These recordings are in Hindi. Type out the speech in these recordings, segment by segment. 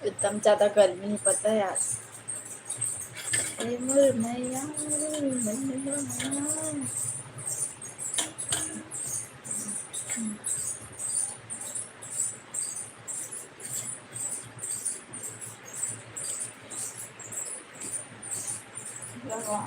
एकदम ज्यादा गर्मी है, पता है यार। ए मोर मैया रे, मैया मैया। लगा।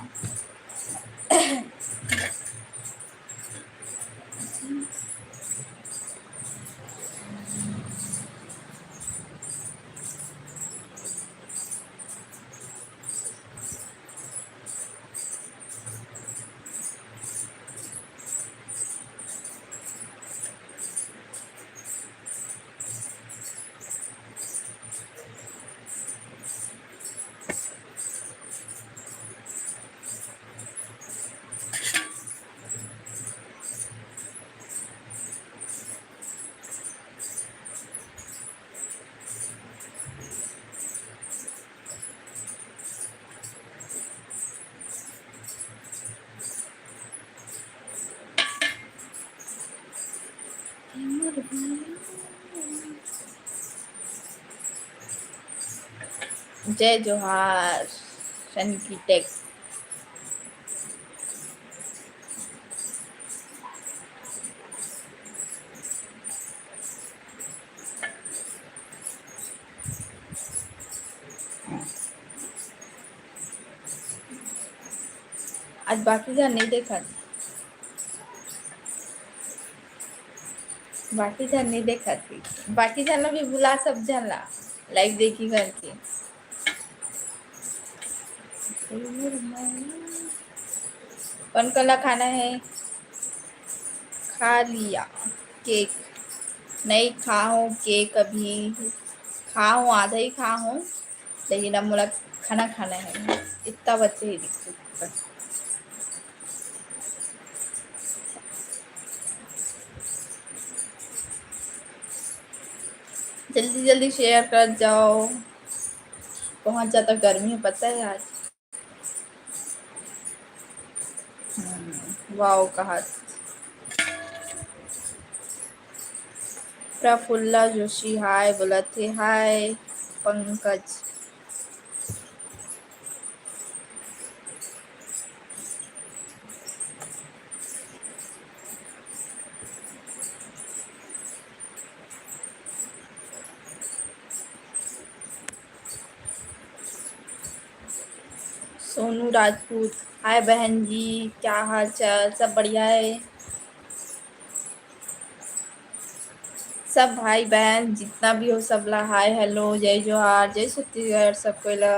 जय जोहार शन की टेक। आज बाकी जन नहीं देखा, बाकी जन नहीं देखा थी। बाकी जन भी बुला सब जन ला लाइव देखी करके। कौन कला खाना है? खा लिया केक। नहीं खा हूँ केक अभी, खा हूँ आधा ही खा हूँ, लेकिन अब मुझे खाना खाना है। इतना बच्चे ही दिखते। जल्दी जल्दी शेयर कर जाओ, बहुत ज़्यादा गर्मी है पता है आज। वाओ कहा। प्रफुल्ला जोशी हाय बोला थे। हाय पंकज। सोनू राजपूत हाय बहन जी, क्या हाल चाल? सब बढ़िया है? सब भाई बहन जितना भी हो सब ला हाय हेलो, जय जोहार, जय छत्तीसगढ़ सबको ला।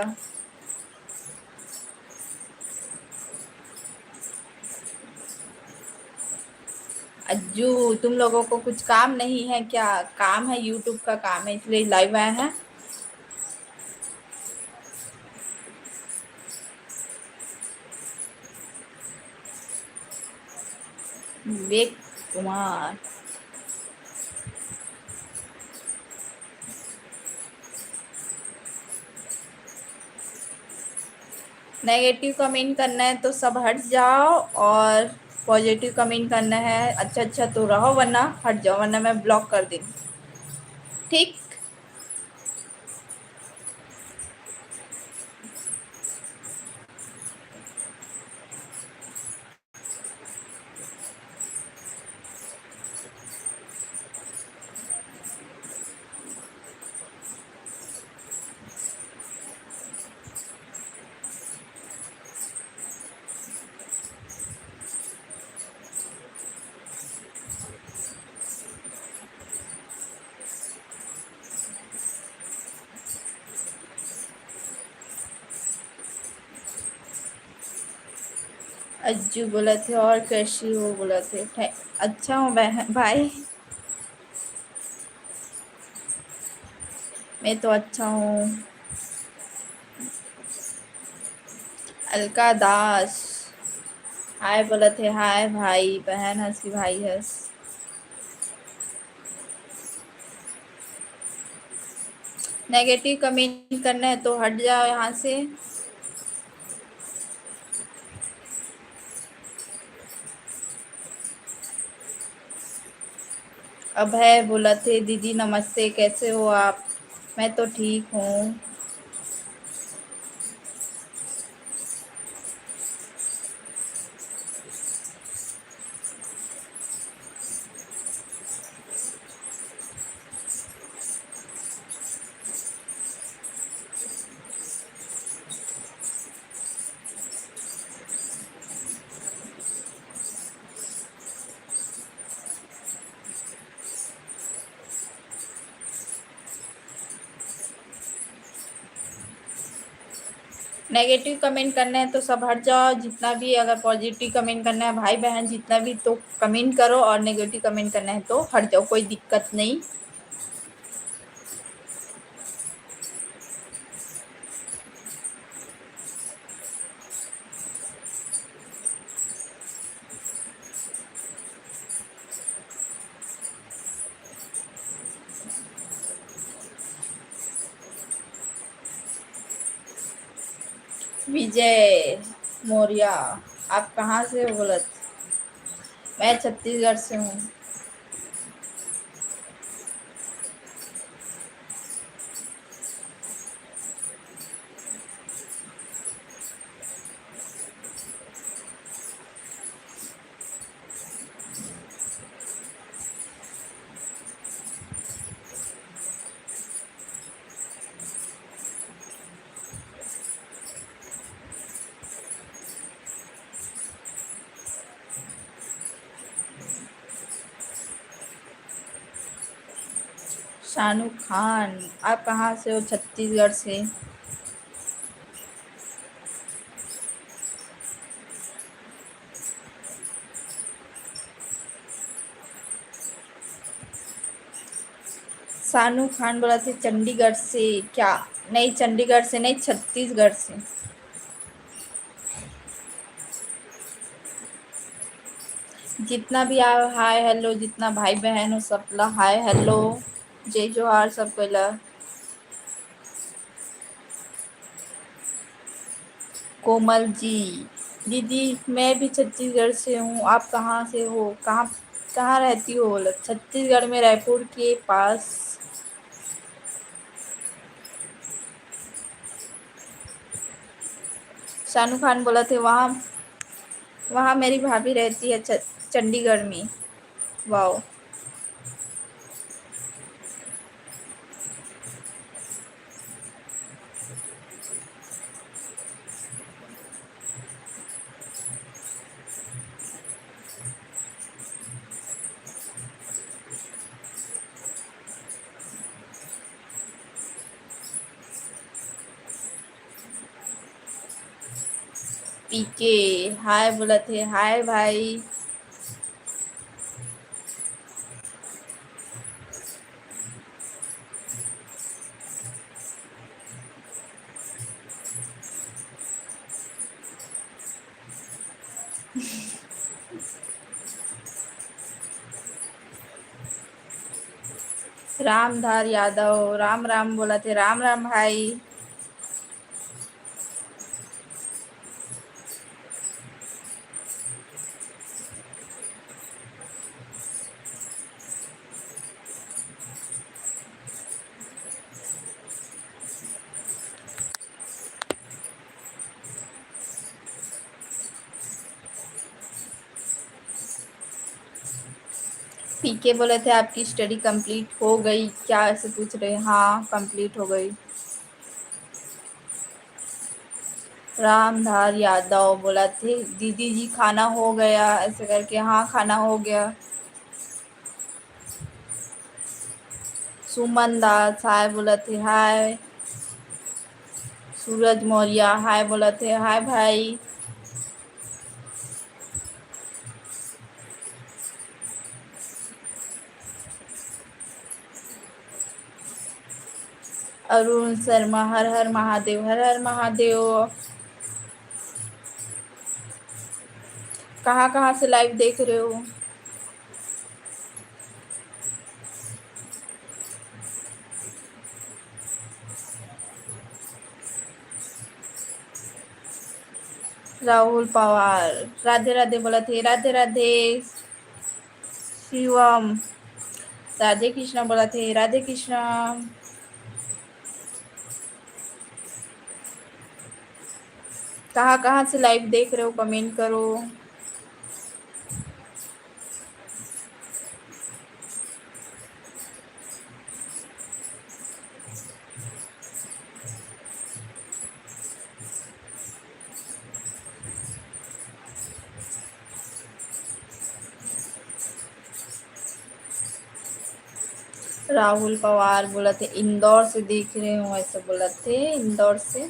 अज्जू तुम लोगों को कुछ काम नहीं है क्या? काम है, यूट्यूब का काम है इसलिए लाइव आए हैं। विवेक कुमार नेगेटिव कमेंट करना है तो सब हट जाओ, और पॉजिटिव कमेंट करना है अच्छा अच्छा तो रहो, वरना हट जाओ, वरना मैं ब्लॉक कर दूँ। ठीक। अज्जू बोला थे और कैसी हो बोला थे। अच्छा हूँ बहन भाई, मैं तो अच्छा हूँ। अलका दास हाय बोला थे। हाय भाई बहन हंस की भाई हंस। नेगेटिव कमेंट करना है तो हट जाओ यहाँ से। अभय बोला थे दीदी नमस्ते, कैसे हो आप? मैं तो ठीक हूँ। नेगेटिव कमेंट करना है तो सब हट जाओ, जितना भी अगर पॉजिटिव कमेंट करना है भाई बहन जितना भी तो कमेंट करो, और नेगेटिव कमेंट करना है तो हट जाओ, कोई दिक्कत नहीं। विजय मौर्य, आप कहाँ से हो बोलत? मैं छत्तीसगढ़ से हूँ। शाहरुख खान, आप कहाँ से हो? छत्तीसगढ़ से। शाहरुख खान बोला थे चंडीगढ़ से क्या? नहीं, चंडीगढ़ से नहीं, छत्तीसगढ़ से। जितना भी हाय हेलो, जितना भाई बहन हो सबला हाय हेलो, जय जोहार सब कोइला। कोमल जी, दीदी मैं भी छत्तीसगढ़ से हूँ, आप कहाँ से हो? कहाँ कहाँ रहती हो? बोला छत्तीसगढ़ में, रायपुर के पास। शाहरुख खान बोला थे वहाँ वहाँ मेरी भाभी रहती है चंडीगढ़ में। वाओ। पीके हाय बोला थे, हाय भाई। रामधार यादव, राम राम बोला थे, राम राम भाई। पीके बोले थे आपकी स्टडी कंप्लीट हो गई क्या, ऐसे पूछ रहे? हाँ कंप्लीट हो गई। रामधार यादव बोला थे दीदी जी खाना हो गया, ऐसे करके। हाँ खाना हो गया। सुमन दास हाय बोला थे, हाय। सूरज मौर्य हाय बोला थे, हाय भाई। अरुण शर्मा हर हर महादेव, हर हर महादेव। कहाँ कहाँ से लाइव देख रहे हो? राहुल पवार राधे राधे बोला थे, राधे राधे। शिवम राधे कृष्णा बोला थे, राधे कृष्णा। कहाँ कहाँ से लाइव देख रहे हो, कमेंट करो। राहुल पवार बोला थे इंदौर से देख रहे हूँ, ऐसे बोला थे इंदौर से।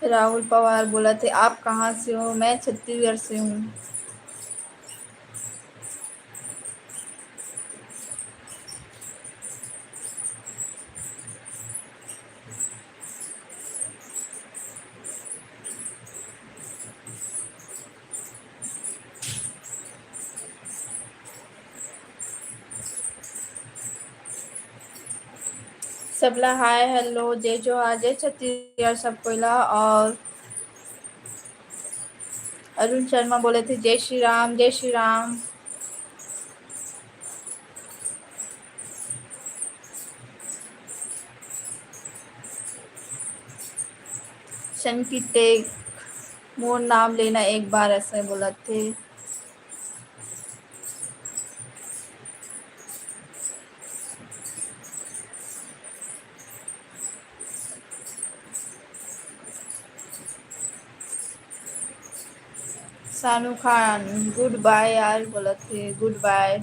राहुल पवार बोला थे आप कहाँ से हो, मैं छत्तीसगढ़ से हूँ। सबला हाय हेलो, जय जोहार, जय छत्तीसगढ़ सब कोयला। और अरुण शर्मा बोले थे जय श्री राम, जय श्री राम। शन की टेक मोर नाम लेना एक बार, ऐसे बोला थे। सानू खान गुड बाय यार बोला थे, गुड बाय।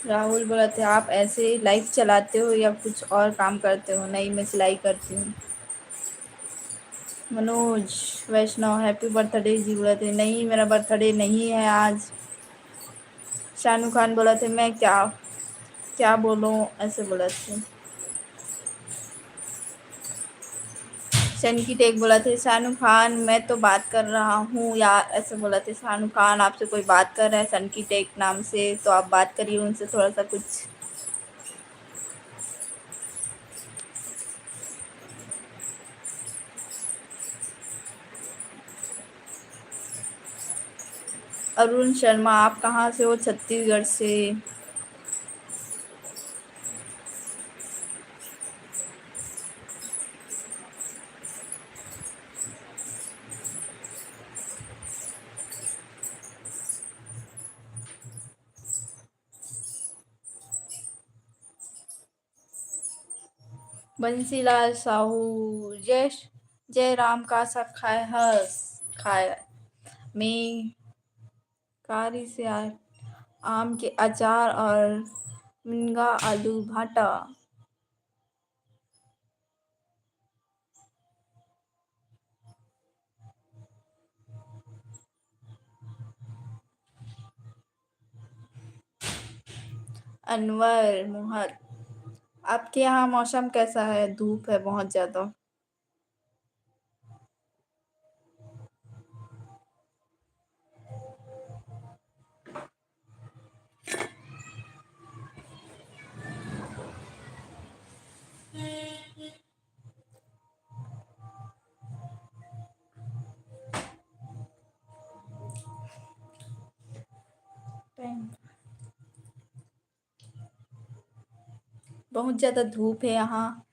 राहुल बोला थे आप ऐसे लाइव चलाते हो या कुछ और काम करते हो। नहीं, मैं सिलाई करती हूँ। मनोज वैष्णव हैप्पी बर्थडे जी बोला थे, नहीं मेरा बर्थडे नहीं है आज। शानू खान बोला थे मैं क्या क्या बोलूँ, ऐसे बोला थे। शन की टेक बोला थे शानू खान मैं तो बात कर रहा हूँ यार, ऐसे बोला थे। शानू खान आपसे कोई बात कर रहा है शन की टेक नाम से, तो आप बात करिए उनसे थोड़ा सा कुछ। अरुण शर्मा आप कहाँ से हो, छत्तीसगढ़ से। बंसीलाल साहू जय जय राम का सब खाए हंस खाए में कारी से आम के अचार और मुनगा आलू भाटा। अनवर मोहर आपके यहाँ मौसम कैसा है, धूप है बहुत ज़्यादा। बहुत ज़्यादा धूप है यहाँ।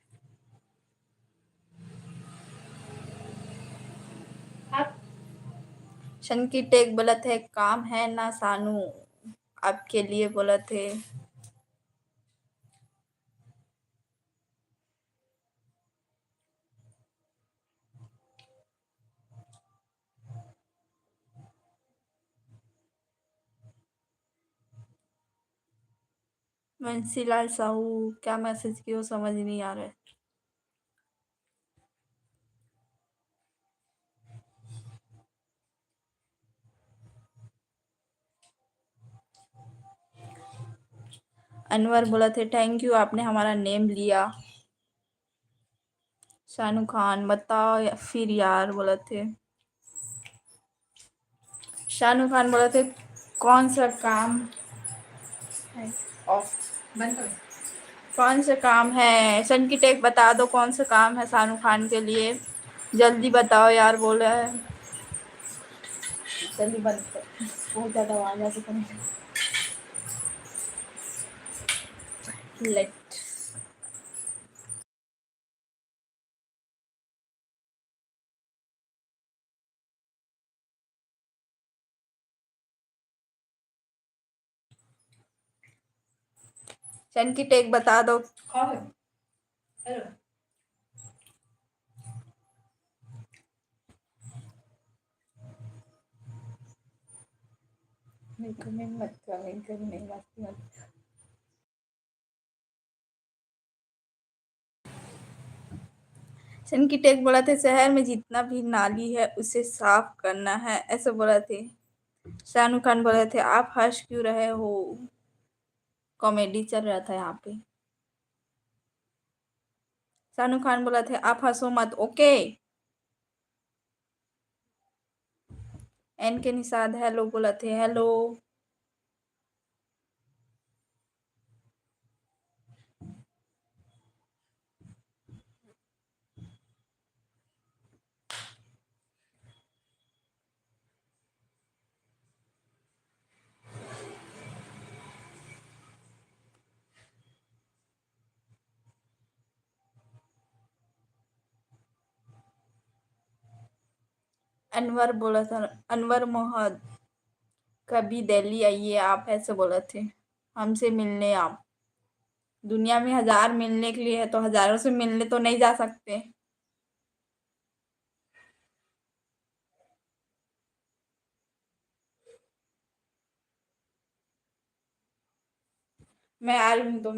शन की टेक गलत है, काम है ना सानू। आपके लिए बोला थे। बंसीलाल साहू क्या मैसेज किया समझ नहीं आ रहा है। अनवर बोला थे थैंक यू आपने हमारा नेम लिया। शाहरुख खान बताओ फिर यार बोला थे। शाहरुख खान बोला थे कौन सा काम है ऑफ बंद करो। कौन सा काम है सन की टेक बता दो कौन सा काम है शाहरुख खान के लिए जल्दी बताओ यार बोला है। जल्दी बंद कर बहुत ज़्यादा आवाज़ आ रही है। लेट सन की टेक बता दो। हेलो कमेंट मत कमेंट करने मत। सन की टेक बोला थे शहर में जितना भी नाली है उसे साफ करना है ऐसे बोला थे। शाहरुख खान बोले थे आप हंस क्यों रहे हो कॉमेडी चल रहा था यहाँ पे। शाहरुख खान बोला थे आप हंसो मत ओके। एन के निषाद हेलो बोला थे हेलो। अनवर बोला था अनवर मोहम्मद कभी दिल्ली आइए आप ऐसे बोला थे हमसे मिलने आप। दुनिया में हजार मिलने के लिए है तो हजारों से मिलने तो नहीं जा सकते। मैं आ रही हूँ तो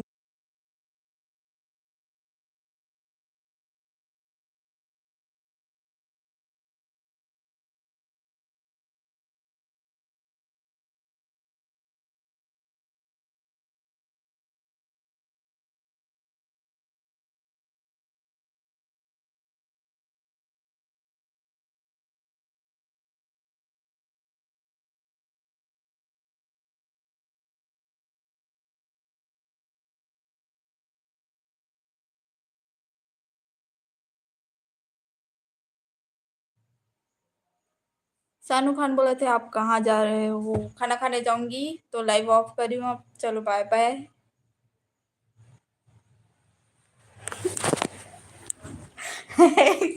शाहरुख खान बोले थे आप कहाँ जा रहे हो खाना खाने जाऊंगी तो लाइव ऑफ करी हूँ अब चलो बाय बाय।